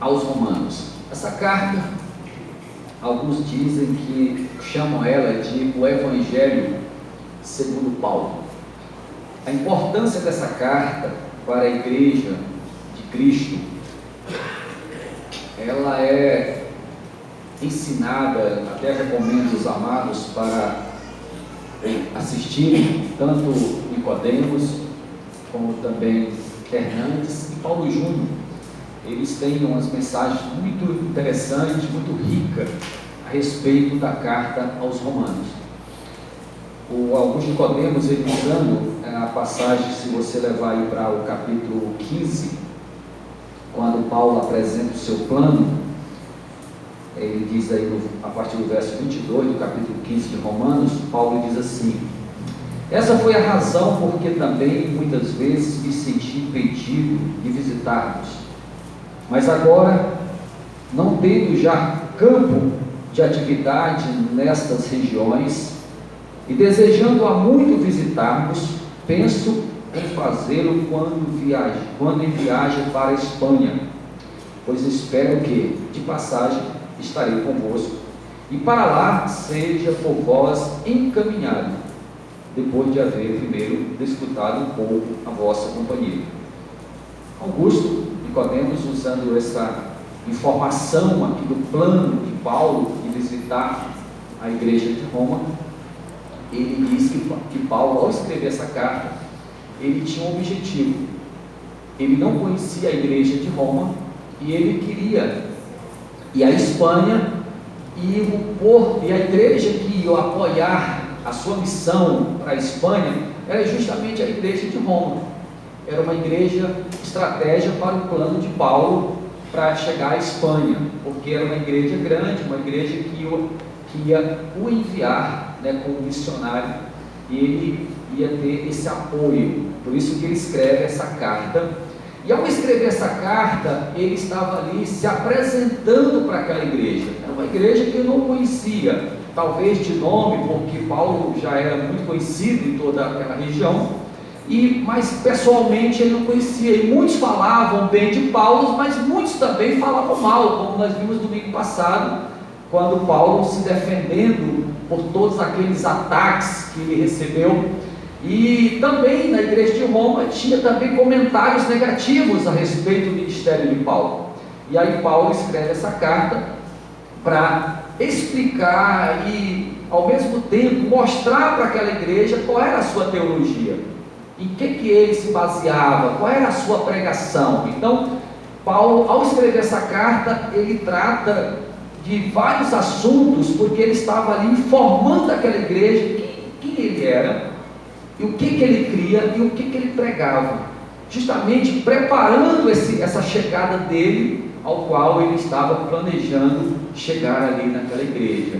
aos Romanos. Essa carta, alguns dizem que chamam ela de o Evangelho segundo Paulo. A importância dessa carta para a igreja de Cristo, ela é ensinada, até recomendo os amados para assistirem, tanto Nicodemos, como também Hernandes e Paulo Júnior. Eles têm umas mensagens muito interessantes, muito ricas a respeito da carta aos Romanos. O Augusto Nicodemos, ele usando a passagem, se você levar aí para o capítulo 15, quando Paulo apresenta o seu plano, ele diz aí a partir do verso 22 do capítulo 15 de Romanos, Paulo diz assim: essa foi a razão porque também muitas vezes me senti impedido de visitar-vos, mas agora, não tendo já campo de atividade nestas regiões e desejando há muito visitar-vos, penso em fazê-lo quando em viagem para a Espanha, pois espero que, de passagem, estarei convosco, e para lá seja por vós encaminhado, depois de haver primeiro desfrutado um pouco a vossa companhia. Augusto Nicodemos, usando essa informação aqui do plano de Paulo de visitar a igreja de Roma, ele diz que Paulo, ao escrever essa carta, ele tinha um objetivo. Ele não conhecia a igreja de Roma e ele queria ir à Espanha, e a igreja que ia apoiar a sua missão para a Espanha era justamente a igreja de Roma. Era uma igreja estratégia para o plano de Paulo para chegar à Espanha, porque era uma igreja grande, uma igreja que ia o enviar, né, como missionário, e ele ia ter esse apoio. Por isso que ele escreve essa carta. E ao escrever essa carta, ele estava ali se apresentando para aquela igreja. Era uma igreja que eu não conhecia, talvez de nome, porque Paulo já era muito conhecido em toda aquela região, mas pessoalmente ele não conhecia. E muitos falavam bem de Paulo, mas muitos também falavam mal, como nós vimos domingo passado, quando Paulo se defendendo por todos aqueles ataques que ele recebeu. E também na igreja de Roma tinha também comentários negativos a respeito do ministério de Paulo. E aí Paulo escreve essa carta para explicar e ao mesmo tempo mostrar para aquela igreja qual era a sua teologia, em que ele se baseava, qual era a sua pregação. Então Paulo, ao escrever essa carta, ele trata de vários assuntos, porque ele estava ali informando aquela igreja quem ele era, e o que ele cria e o que ele pregava, justamente preparando essa chegada dele, ao qual ele estava planejando chegar ali naquela igreja.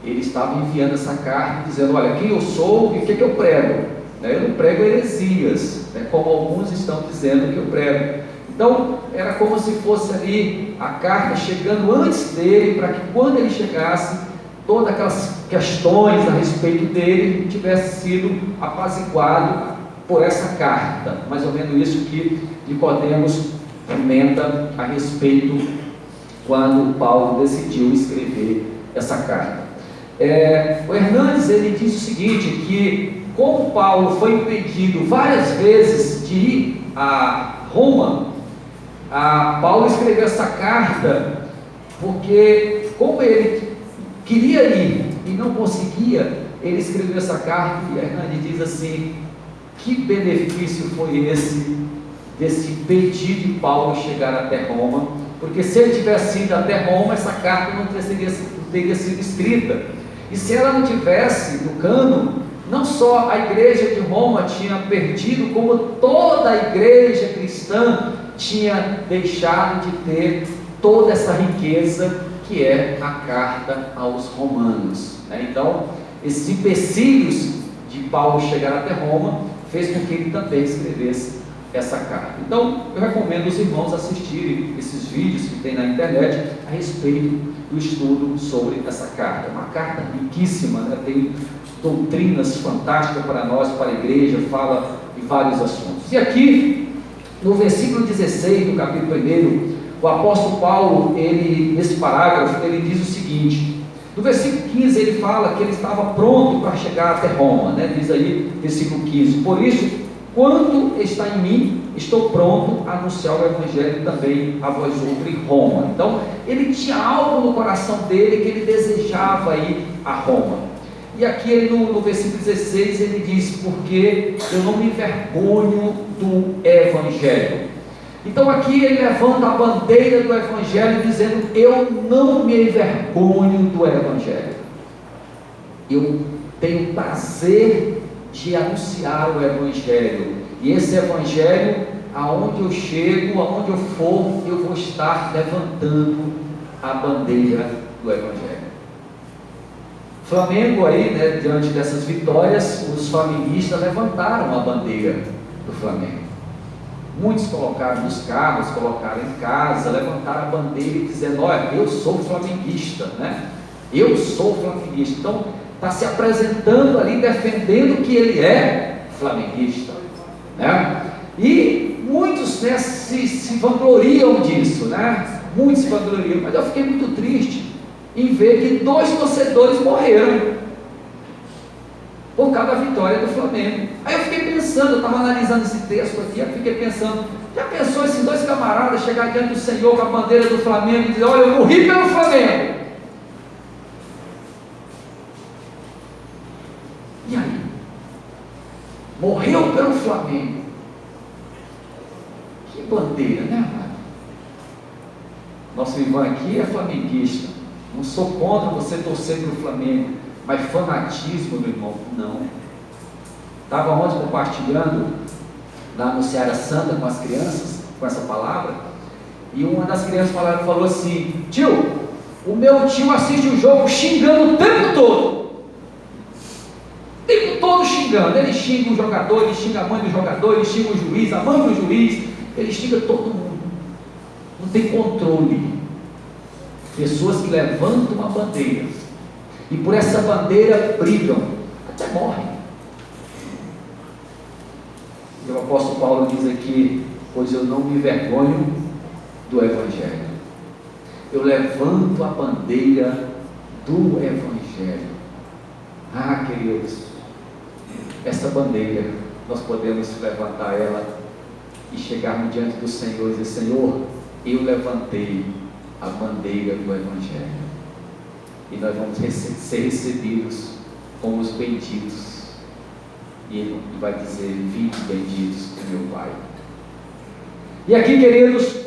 Ele estava enviando essa carta dizendo: olha, quem eu sou e o que eu prego. Eu não prego heresias, como alguns estão dizendo que eu prego. Então era como se fosse ali a carta chegando antes dele, para que quando ele chegasse, todas aquelas questões a respeito dele tivesse sido apaziguado por essa carta. Mais ou menos isso que Nicodemos comenta a respeito quando Paulo decidiu escrever essa carta. O Hernandes, ele diz o seguinte, que como Paulo foi impedido várias vezes de ir a Roma, Paulo escreveu essa carta porque, como ele queria ir e não conseguia, ele escreveu essa carta. E Hernandes diz assim: que benefício foi esse desse impedir de Paulo chegar até Roma? Porque se ele tivesse ido até Roma, essa carta não teria sido escrita, e se ela não tivesse no cânon, não só a igreja de Roma tinha perdido, como toda a igreja cristã tinha deixado de ter toda essa riqueza que é a carta aos Romanos. Então, esses empecilhos de Paulo chegar até Roma fez com que ele também escrevesse essa carta. Então, eu recomendo os irmãos assistirem esses vídeos que tem na internet a respeito do estudo sobre essa carta. Uma carta riquíssima, tem doutrinas fantásticas para nós, para a igreja, fala de vários assuntos. E aqui, no versículo 16 do capítulo 1, o apóstolo Paulo, nesse parágrafo, ele diz o seguinte: no versículo 15 ele fala que ele estava pronto para chegar até Roma, né? Diz aí, versículo 15: por isso, quanto está em mim, estou pronto a anunciar o Evangelho também a vós outros em Roma. Então, ele tinha algo no coração dele que ele desejava ir a Roma. E aqui ele, no versículo 16, ele diz: porque eu não me envergonho do Evangelho. Então aqui ele levanta a bandeira do Evangelho, dizendo: eu não me envergonho do Evangelho. Eu tenho prazer de anunciar o Evangelho. E esse Evangelho, aonde eu chego, aonde eu for, eu vou estar levantando a bandeira do Evangelho. Flamengo aí, né, diante dessas vitórias, os flamenguistas levantaram a bandeira do Flamengo. Muitos colocaram nos carros, colocaram em casa, levantaram a bandeira e dizendo: olha, eu sou flamenguista, né? Eu sou flamenguista. Então, está se apresentando ali, defendendo que ele é flamenguista, né? E muitos, né, se vangloriam disso, né? Muitos se vangloriam, mas eu fiquei muito triste em ver que 2 torcedores morreram por causa da vitória do Flamengo. Aí eu fiquei pensando, eu estava analisando esse texto aqui, eu fiquei pensando: já pensou esses 2 camaradas chegar diante do Senhor com a bandeira do Flamengo e dizer: olha, eu morri pelo Flamengo? E aí? Morreu pelo Flamengo. Que bandeira, né, amado? Nosso irmão aqui é flamenguista. Não sou contra você torcer para o Flamengo, mas fanatismo, meu irmão, não. Estava ontem compartilhando lá no Seara Santa com as crianças, com essa palavra, e uma das crianças falou assim: tio, o meu tio assiste o jogo xingando o tempo todo. O tempo todo xingando. Ele xinga o jogador, ele xinga a mãe do jogador, ele xinga o juiz, a mãe do juiz, ele xinga todo mundo. Não tem controle. Pessoas que levantam uma bandeira e por essa bandeira brigam, até morrem. E o apóstolo Paulo diz aqui: pois eu não me envergonho do Evangelho. Eu levanto a bandeira do Evangelho. Ah, queridos, essa bandeira, nós podemos levantar ela e chegarmos diante do Senhor e dizer: Senhor, eu levantei a bandeira do Evangelho, e nós vamos ser recebidos como os benditos, e Ele vai dizer: vinde benditos do meu Pai. E aqui, queridos,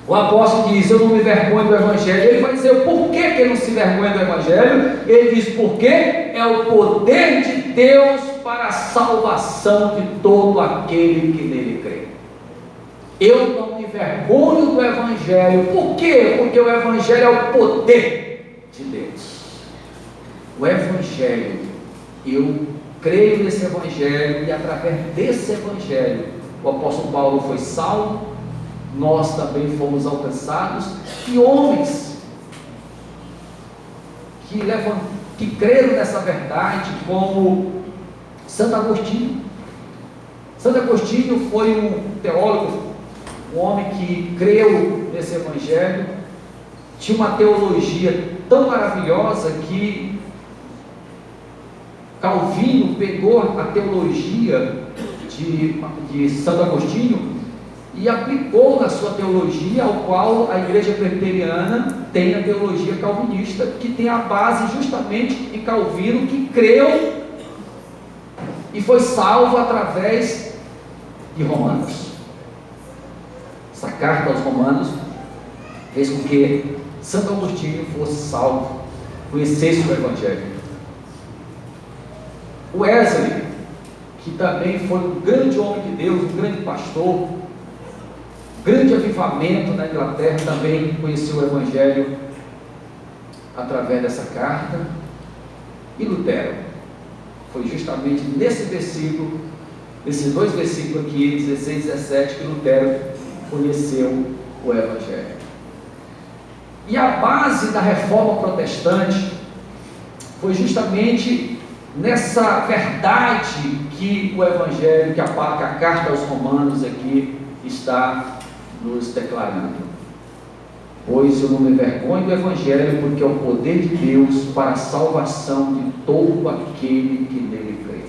o apóstolo diz: eu não me envergonho do Evangelho. Ele vai dizer o porquê que ele não se envergonha do Evangelho. Ele diz: porque é o poder de Deus para a salvação de todo aquele que nele crê. Eu não me envergonho do Evangelho. Por quê? Porque o Evangelho é o poder de Deus. O Evangelho, eu creio nesse Evangelho, e através desse Evangelho, o apóstolo Paulo foi salvo, nós também fomos alcançados, e homens que creram nessa verdade, como Santo Agostinho. Santo Agostinho foi um teólogo, um homem que creu nesse Evangelho, tinha uma teologia tão maravilhosa que Calvino pegou a teologia de Santo Agostinho e aplicou na sua teologia, ao qual a igreja presbiteriana tem a teologia calvinista, que tem a base justamente em Calvino, que creu e foi salvo através de Romanos. Essa carta aos Romanos fez com que Santo Agostinho fosse salvo, conhecesse o Evangelho. Wesley, que também foi um grande homem de Deus, um grande pastor, grande avivamento na Inglaterra, também conheceu o Evangelho através dessa carta. E Lutero, foi justamente nesse versículo, nesses 2 versículos aqui, 16 e 17, que Lutero conheceu o Evangelho. E a base da reforma protestante foi justamente nessa verdade que o Evangelho, que a carta aos Romanos aqui está nos declarando. Pois eu não me envergonho do Evangelho, porque é o poder de Deus para a salvação de todo aquele que nele crê.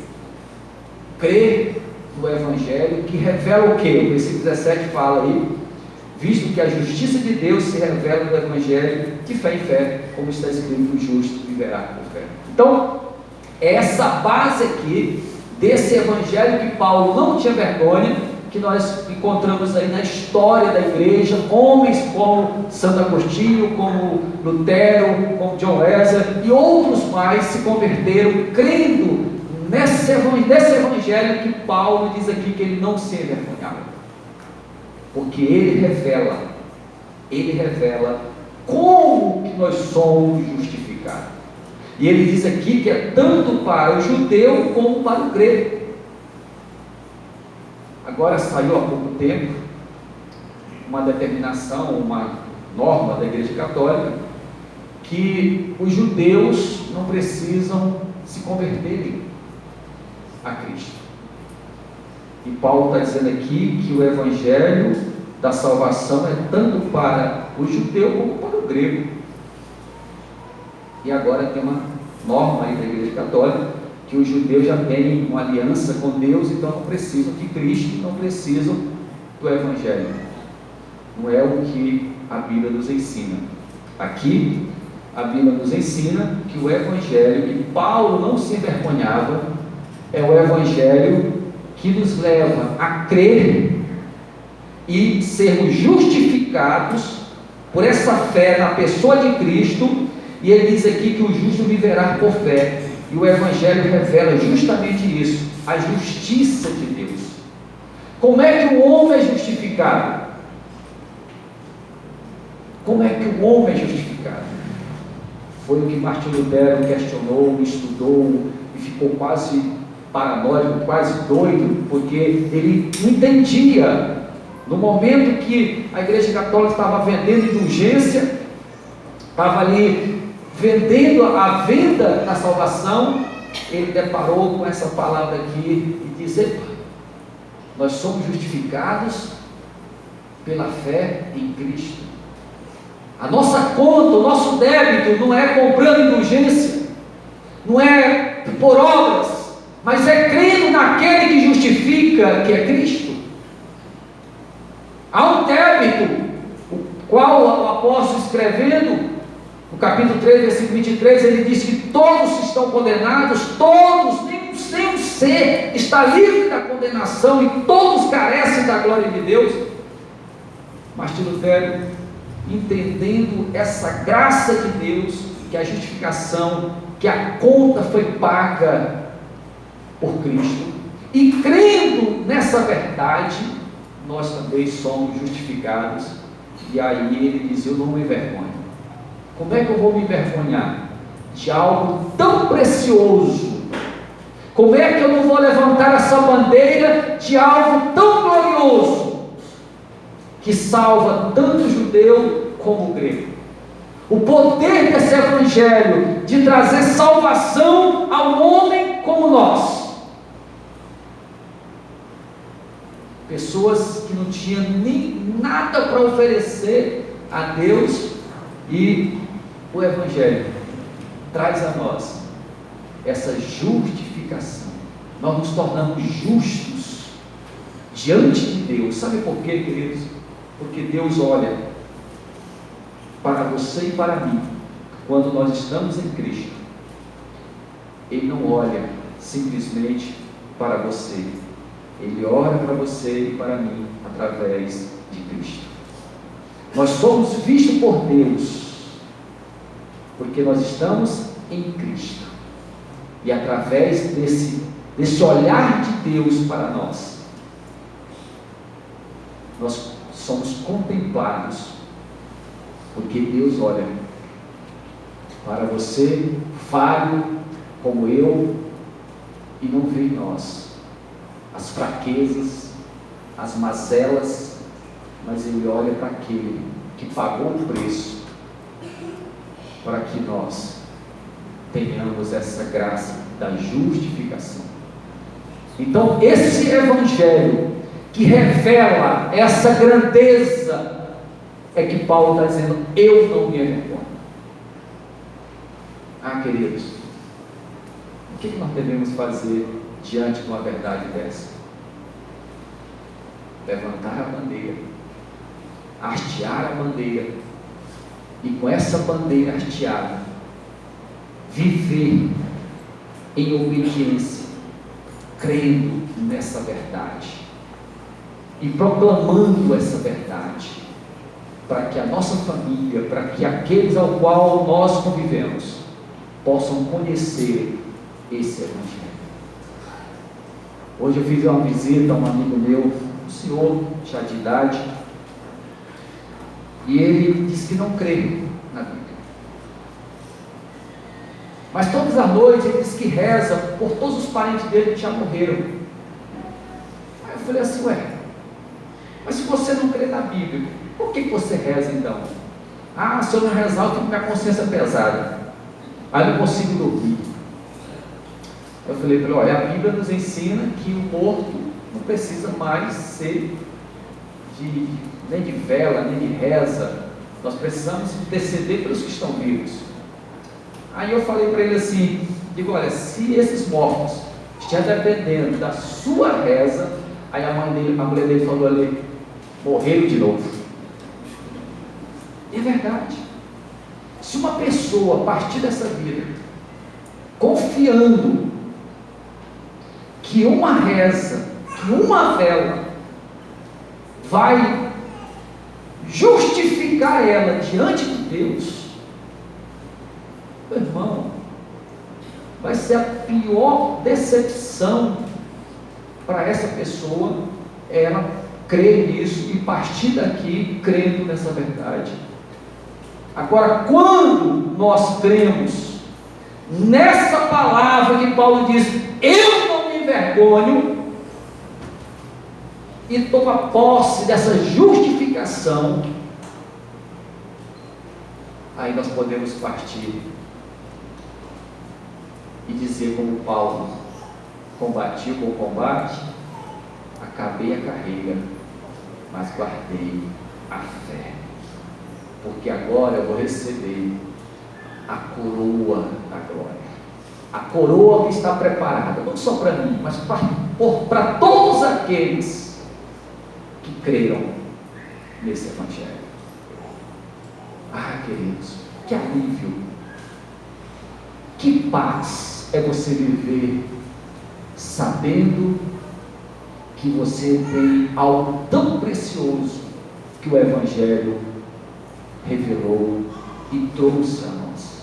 Crer no Evangelho, que revela o quê? O versículo 17 fala aí: visto que a justiça de Deus se revela no Evangelho, de fé em fé, como está escrito, o justo viverá por fé. Então, é essa base aqui, desse Evangelho que Paulo não tinha vergonha, que nós encontramos aí na história da igreja, homens como Santo Agostinho, como Lutero, como John Wesley e outros mais se converteram crendo nesse Evangelho que Paulo diz aqui que ele não se envergonhava, porque ele revela como que nós somos justificados. E ele diz aqui que é tanto para o judeu como para o grego. Agora saiu há pouco tempo uma determinação, uma norma da Igreja Católica, que os judeus não precisam se converterem a Cristo. E Paulo está dizendo aqui que o Evangelho da salvação é tanto para o judeu como para o grego. E agora tem uma norma aí da Igreja Católica, que os judeus já têm uma aliança com Deus, então não precisam de Cristo, não precisam do Evangelho. Não é o que a Bíblia nos ensina. Aqui, a Bíblia nos ensina que o Evangelho, que Paulo não se envergonhava, é o Evangelho que nos leva a crer e sermos justificados por essa fé na pessoa de Cristo. E ele diz aqui que o justo viverá por fé. E o Evangelho revela justamente isso, a justiça de Deus. Como é que o homem é justificado? Como é que o homem é justificado? Foi o que Martinho Lutero questionou, estudou e ficou quase paranoico, quase doido, porque ele não entendia. No momento que a Igreja Católica estava vendendo indulgência, estava ali vendendo a venda da salvação, ele deparou com essa palavra aqui e disse: nós somos justificados pela fé em Cristo. A nossa conta, o nosso débito não é comprando indulgência, não é por obras, mas é crendo naquele que justifica, que é Cristo. Há um débito, o qual o apóstolo escrevendo no capítulo 3, versículo 23, ele diz que todos estão condenados, todos, nenhum ser está livre da condenação e todos carecem da glória de Deus. Martinho Lutero, entendendo essa graça de Deus, que a justificação, que a conta foi paga por Cristo, e crendo nessa verdade, nós também somos justificados. E aí ele diz: eu não me envergonho. Como é que eu vou me envergonhar de algo tão precioso? Como é que eu não vou levantar essa bandeira de algo tão glorioso, que salva tanto o judeu como o grego? O poder desse Evangelho de trazer salvação ao homem como nós. Pessoas que não tinham nem nada para oferecer a Deus, e o Evangelho traz a nós essa justificação. Nós nos tornamos justos diante de Deus. Sabe por quê, queridos? Porque Deus olha para você e para mim, quando nós estamos em Cristo. Ele não olha simplesmente para você, Ele olha para você e para mim através de Cristo. Nós somos vistos por Deus porque nós estamos em Cristo, e através desse olhar de Deus para nós, nós somos contemplados, porque Deus olha para você, falho como eu, e não vê em nós as fraquezas, as mazelas, mas Ele olha para aquele que pagou o preço para que nós tenhamos essa graça da justificação. Então, esse Evangelho que revela essa grandeza é que Paulo está dizendo: eu não me envergonho. Queridos, o que nós devemos fazer diante de uma verdade dessa? Levantar a bandeira, hastear a bandeira, e com essa bandeira hasteada, viver em obediência, crendo nessa verdade e proclamando essa verdade, para que a nossa família, para que aqueles ao qual nós convivemos possam conhecer esse Evangelho. Hoje eu fiz uma visita a um amigo meu, um senhor já de idade, e ele disse que não crê na Bíblia, mas todas as noites ele diz que reza por todos os parentes dele que já morreram. Aí eu falei assim: ué, mas se você não crê na Bíblia, por que você reza então? Se eu não rezar eu fico com minha consciência pesada, aí não consigo dormir. Eu falei para ele: olha, a Bíblia nos ensina que o morto não precisa mais ser nem de vela, nem de reza. Nós precisamos interceder pelos que estão vivos. Aí eu falei para ele assim, digo: olha, se esses mortos estiverem dependendo da sua reza, aí a mulher dele falou ali: morreram de novo. E é verdade. Se uma pessoa a partir dessa vida, confiando que uma reza, que uma vela vai justificar ela diante de Deus, meu irmão, vai ser a pior decepção para essa pessoa, ela crer nisso e partir daqui crendo nessa verdade. Agora, quando nós cremos nessa palavra que Paulo diz: eu não me envergonho, e toma posse dessa justificação, aí nós podemos partir e dizer como Paulo: combati o bom combate, acabei a carreira, mas guardei a fé, porque agora eu vou receber a coroa da glória, a coroa que está preparada, não só para mim, mas para todos aqueles que creram nesse Evangelho. Queridos, que alívio, que paz é você viver sabendo que você tem algo tão precioso que o Evangelho revelou e trouxe a nós.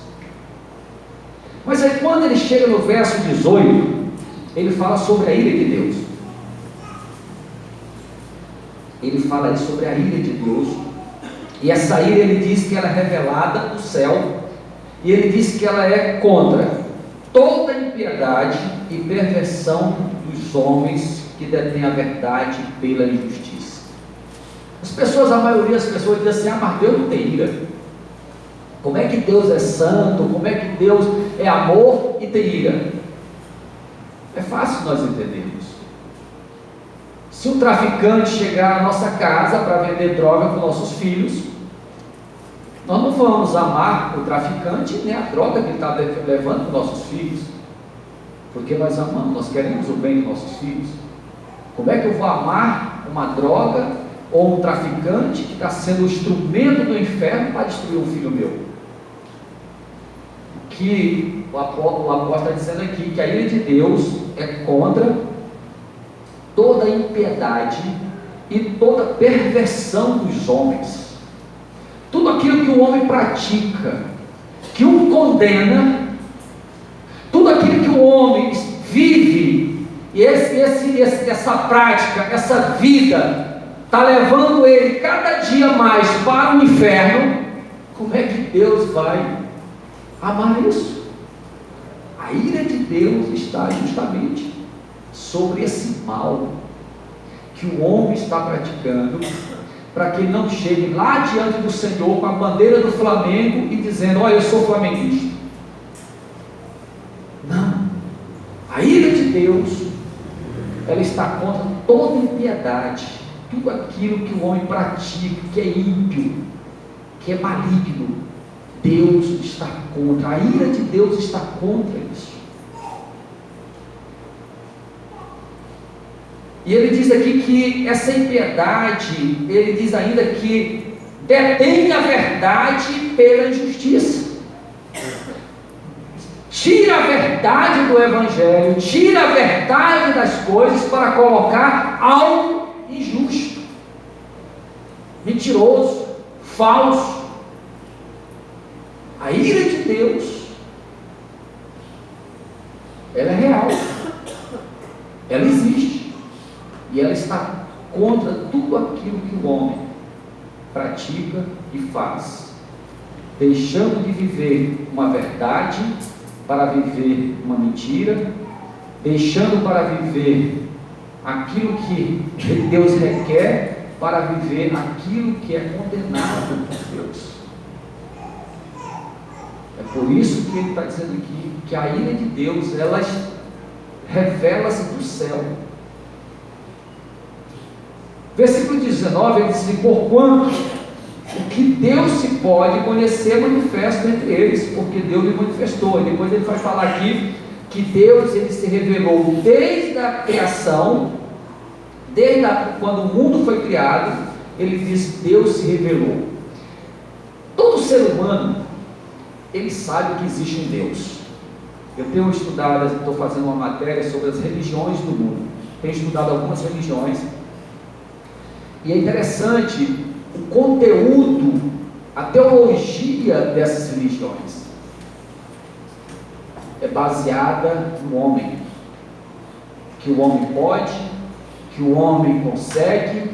Mas aí quando ele chega no verso 18, ele fala sobre a ira de Deus. Ele fala aí sobre a ira de Deus, e essa ira ele diz que ela é revelada do céu, e ele diz que ela é contra toda impiedade e perversão dos homens que detêm a verdade pela injustiça. A maioria das pessoas diz assim: mas Deus não tem ira. Como é que Deus é santo? Como é que Deus é amor e tem ira? É fácil nós entendermos. Se um traficante chegar à nossa casa para vender droga para os nossos filhos, nós não vamos amar o traficante nem a droga que ele está levando para os nossos filhos, porque nós amamos, nós queremos o bem dos nossos filhos. Como é que eu vou amar uma droga ou um traficante que está sendo o instrumento do inferno para destruir um filho meu? Que o apóstolo está dizendo aqui que a ira de Deus é contra toda impiedade e toda perversão dos homens. Tudo aquilo que o homem pratica, que o condena, tudo aquilo que o homem vive, e essa prática, essa vida, está levando ele cada dia mais para o inferno. Como é que Deus vai amar isso? A ira de Deus está justamente sobre esse mal que o homem está praticando, para que ele não chegue lá diante do Senhor com a bandeira do Flamengo e dizendo: olha, eu sou flamenguista. Não, a ira de Deus, ela está contra toda impiedade, tudo aquilo que o homem pratica, que é ímpio, que é maligno, Deus está contra, a ira de Deus está contra isso. E ele diz aqui que essa impiedade, ele diz ainda que detém a verdade pela injustiça. Tira a verdade do Evangelho, tira a verdade das coisas para colocar algo injusto, mentiroso, falso. A ira de Deus, ela é real, ela existe, e ela está contra tudo aquilo que o homem pratica e faz, deixando de viver uma verdade para viver uma mentira, deixando para viver aquilo que Deus requer, para viver aquilo que é condenado por Deus. É por isso que ele está dizendo aqui que a ira de Deus, ela revela-se do céu. Versículo 19, ele diz assim: porquanto o que Deus se pode conhecer manifesto entre eles, porque Deus lhe manifestou. E depois ele vai falar aqui que Deus, ele se revelou desde a criação, quando o mundo foi criado. Ele diz: Deus se revelou. Todo ser humano, ele sabe que existe um Deus. Eu tenho estudado, estou fazendo uma matéria sobre as religiões do mundo, tenho estudado algumas religiões, e é interessante o conteúdo, a teologia dessas religiões é baseada no homem, que o homem pode, que o homem consegue.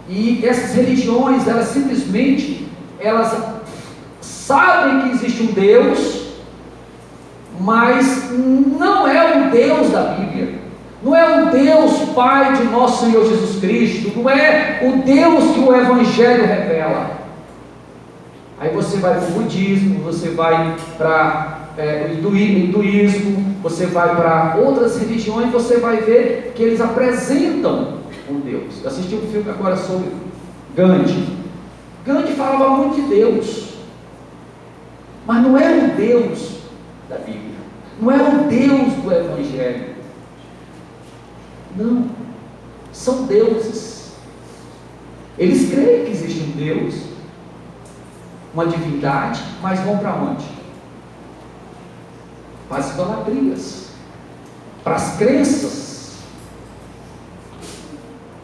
E essas religiões, elas simplesmente, elas sabem que existe um Deus, mas não é o Deus da Bíblia, não é o Deus Pai de nosso Senhor Jesus Cristo, não é o Deus que o Evangelho revela. Aí você vai para o budismo, você vai para o hinduísmo, você vai para outras religiões, você vai ver que eles apresentam um Deus. Eu assisti um filme agora sobre Gandhi. Gandhi falava muito de Deus, mas não é o Deus da Bíblia, não é o Deus do Evangelho. Não, são deuses. Eles creem que existe um Deus, uma divindade, mas vão para onde? Para as idolatrias, para as crenças.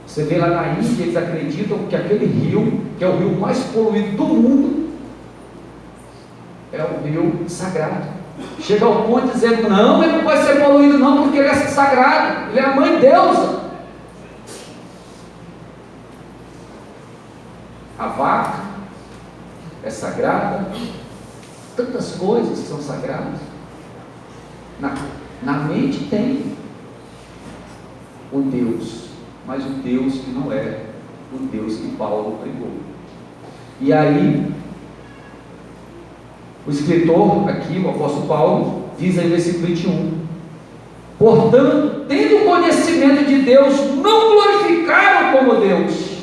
Você vê lá na Índia, eles acreditam que aquele rio, que é o rio mais poluído do mundo, é um rio sagrado. Chega ao ponto de dizer: não, ele não pode ser poluído não, porque ele é sagrado, ele é a mãe deusa. A vaca é sagrada, tantas coisas que são sagradas. Na mente tem o Deus, mas o Deus que não é o Deus que Paulo pregou. E aí o escritor aqui, o apóstolo Paulo, diz aí no versículo 21: portanto, tendo conhecimento de Deus, não glorificaram como Deus,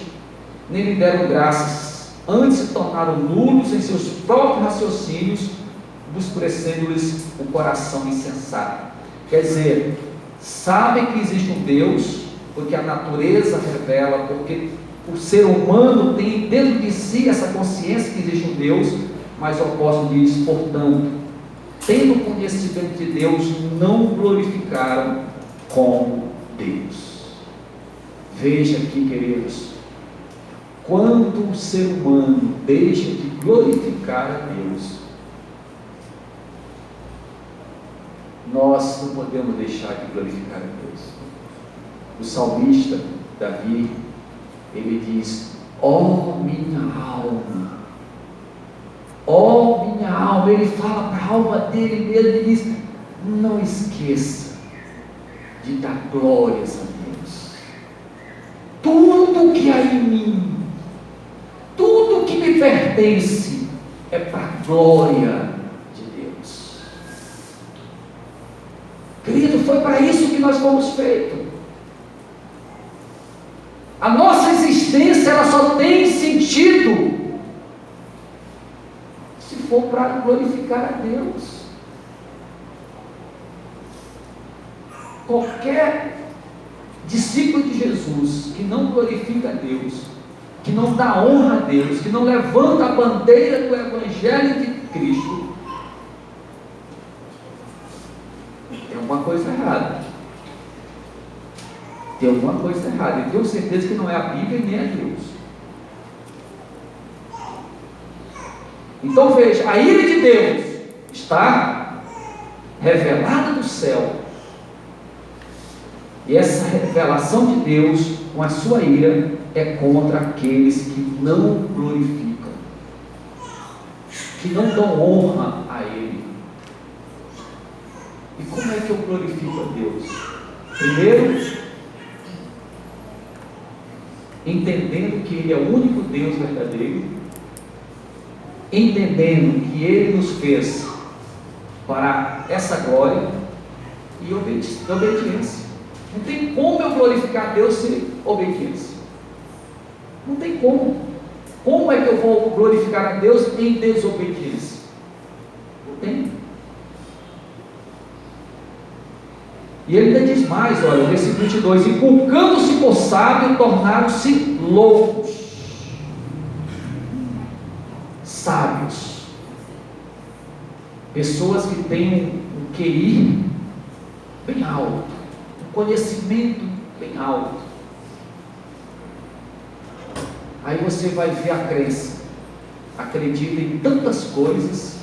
nem lhe deram graças, antes se tornaram nulos em seus próprios raciocínios, obscurecendo-lhes o coração insensato. Quer dizer, sabem que existe um Deus, porque a natureza revela, porque o ser humano tem dentro de si essa consciência que existe um Deus. Mas o apóstolo diz: portanto, tendo conhecimento de Deus, não glorificaram como Deus. Veja aqui, queridos, quando o ser humano deixa de glorificar a Deus, nós não podemos deixar de glorificar a Deus. O salmista Davi, ele diz: ó minha alma, ó minha alma, ele fala para a alma dele mesmo, ele diz: não esqueça de dar glórias a Deus. Tudo que há em mim, tudo que me pertence, é para a glória de Deus. Querido, foi para isso que nós fomos feitos. A nossa existência, ela só tem sentido for para glorificar a Deus. Qualquer discípulo de Jesus que não glorifica a Deus, que não dá honra a Deus, que não levanta a bandeira do Evangelho de Cristo, tem alguma coisa errada. Tem alguma coisa errada. Eu tenho certeza que não é a Bíblia nem é Deus. Então veja, a ira de Deus está revelada do céu. E essa revelação de Deus, com a sua ira, é contra aqueles que não glorificam, que não dão honra a Ele. E como é que eu glorifico a Deus? Primeiro, entendendo que Ele é o único Deus verdadeiro, entendendo que Ele nos fez para essa glória e obediência. Não tem como eu glorificar a Deus sem obediência. Não tem como. Como é que eu vou glorificar a Deus em desobediência? Não tem. E ele ainda diz mais, olha, versículo 22, inculcando-se por sábio, tornaram-se loucos. Sábios. Pessoas que têm um QI bem alto, um conhecimento bem alto. Aí você vai ver a crença, acredita em tantas coisas.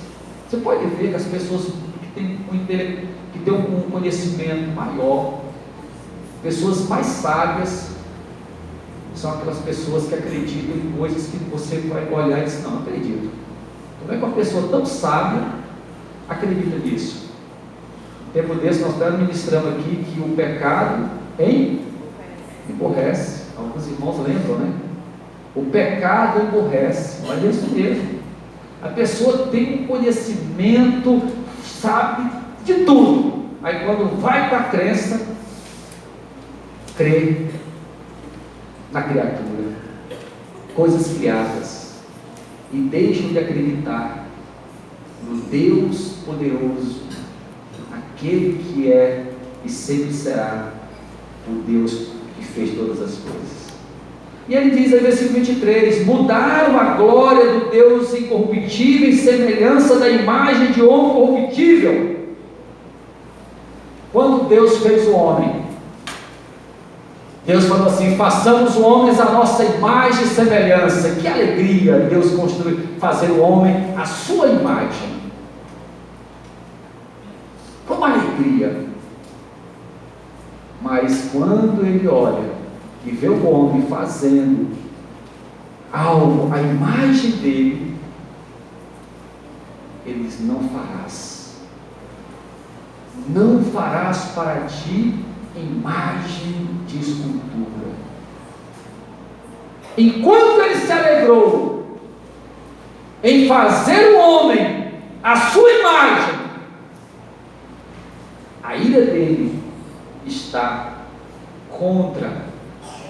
Você pode ver que as pessoas que têm um conhecimento maior, pessoas mais sábias, são aquelas pessoas que acreditam em coisas que você vai olhar e dizer, não acredito. Como é que uma pessoa tão sábia acredita nisso? No tempo desse nós estamos ministrando aqui que o pecado emborrece. Alguns irmãos lembram, né? O pecado emborrece, mas é isso mesmo. A pessoa tem um conhecimento, sabe de tudo. Aí quando vai para a crença, crê na criatura, coisas criadas, e deixam de acreditar no Deus poderoso, aquele que é e sempre será o Deus que fez todas as coisas. E ele diz aí, versículo 23, mudaram a glória do Deus incorruptível em semelhança da imagem de homem corruptível. Quando Deus fez o homem, Deus falou assim, façamos os homens a nossa imagem e semelhança. Que alegria Deus fazer o homem a sua imagem. Como alegria. Mas quando ele olha e vê o homem fazendo algo à imagem dele, ele diz, não farás para ti imagem de escultura. Enquanto ele se alegrou em fazer o homem a sua imagem, a ira dele está contra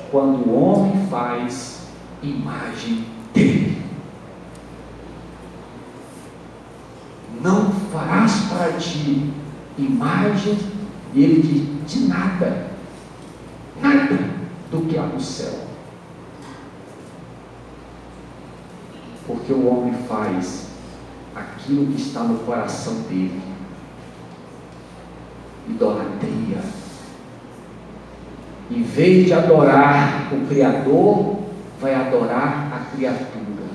quando o homem faz imagem dele. Não farás para ti imagem, e ele diz, de nada do que há no céu. Porque o homem faz aquilo que está no coração dele. Idolatria. Em vez de adorar o Criador, vai adorar a criatura.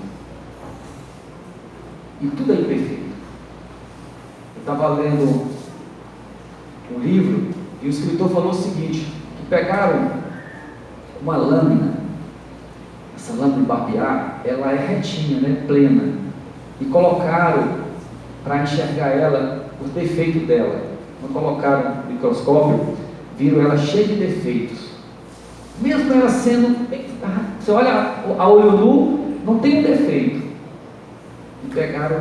E tudo é imperfeito. Eu estava lendo um livro e o escritor falou o seguinte, que pegaram uma lâmina, essa lâmina de barbear, ela é retinha, né, plena, e colocaram para enxergar ela, o defeito dela. Quando colocaram no microscópio, viram ela cheia de defeitos. Mesmo ela sendo, você olha a olho nu, não tem um defeito. E pegaram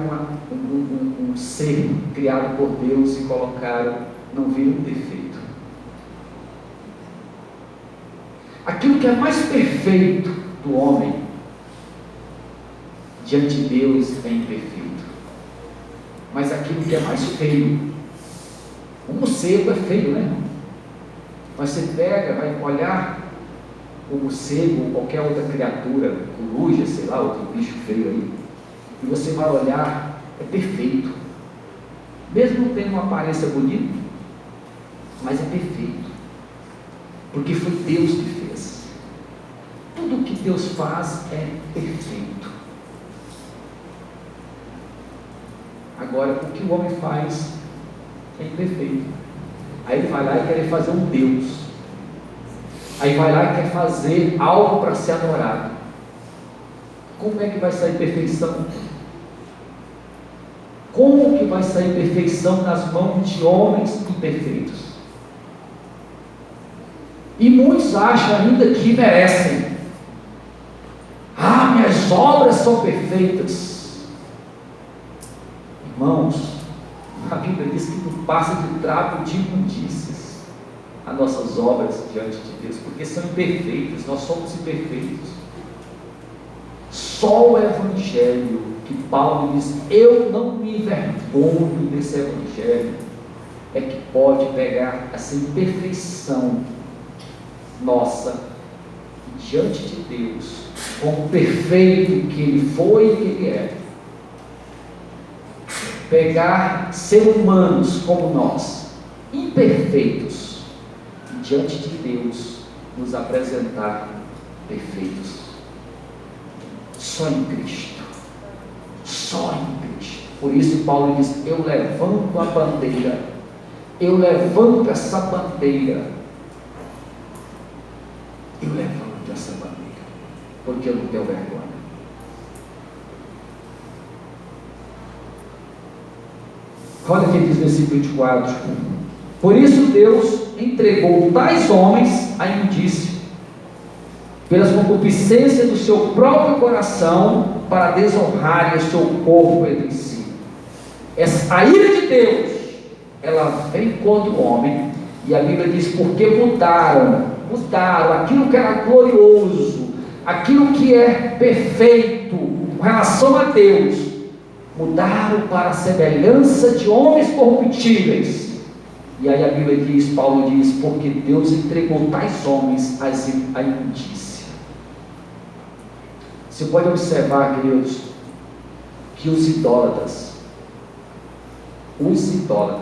um ser criado por Deus e colocaram, não viram um defeito. Aquilo que é mais perfeito do homem, diante de Deus, é imperfeito. mas aquilo que é mais feio. O morcego é feio, né, irmão? Mas você pega, vai olhar o morcego ou qualquer outra criatura, coruja, sei lá, outro bicho feio aí, e você vai olhar, é perfeito. Mesmo não tendo uma aparência bonita, mas é perfeito. Porque foi Deus que fez. Tudo que Deus faz é perfeito. Agora, o que o homem faz é imperfeito. Aí ele vai lá e quer fazer um Deus. Aí vai lá e quer fazer algo para ser adorado. Como é que vai sair perfeição? Como que vai sair perfeição nas mãos de homens imperfeitos? E muitos acham ainda que merecem. Minhas obras são perfeitas. Irmãos, a Bíblia diz que não passa de trapo de imundícias as nossas obras diante de Deus, porque são imperfeitas, nós somos imperfeitos. Só o Evangelho, que Paulo diz, eu não me envergonho desse Evangelho, é que pode pegar essa imperfeição nossa diante de Deus, como perfeito que Ele foi e que Ele é, pegar seres humanos como nós, imperfeitos, e diante de Deus nos apresentar perfeitos. Só em Cristo, só em Cristo. Por isso Paulo diz, eu levanto a bandeira, eu levanto essa bandeira, eu levanto essa bandeira, porque eu não tenho vergonha. Olha o que diz no versículo 24: por isso Deus entregou tais homens à imundícia, pelas concupiscências do seu próprio coração, para desonrarem o seu corpo entre si. A ira de Deus, ela vem contra o homem, e a Bíblia diz, porque mudaram aquilo que era glorioso, aquilo que é perfeito com relação a Deus, mudaram para a semelhança de homens corruptíveis. E aí a Bíblia diz, Paulo diz, porque Deus entregou tais homens à imundícia. Você pode observar, queridos, que os idólatras,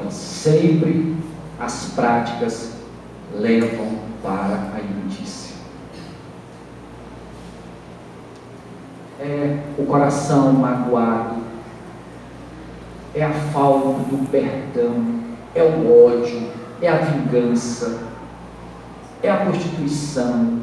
sempre as práticas levam para a imundícia. É o coração magoado, é a falta do perdão, é o ódio, é a vingança, é a prostituição,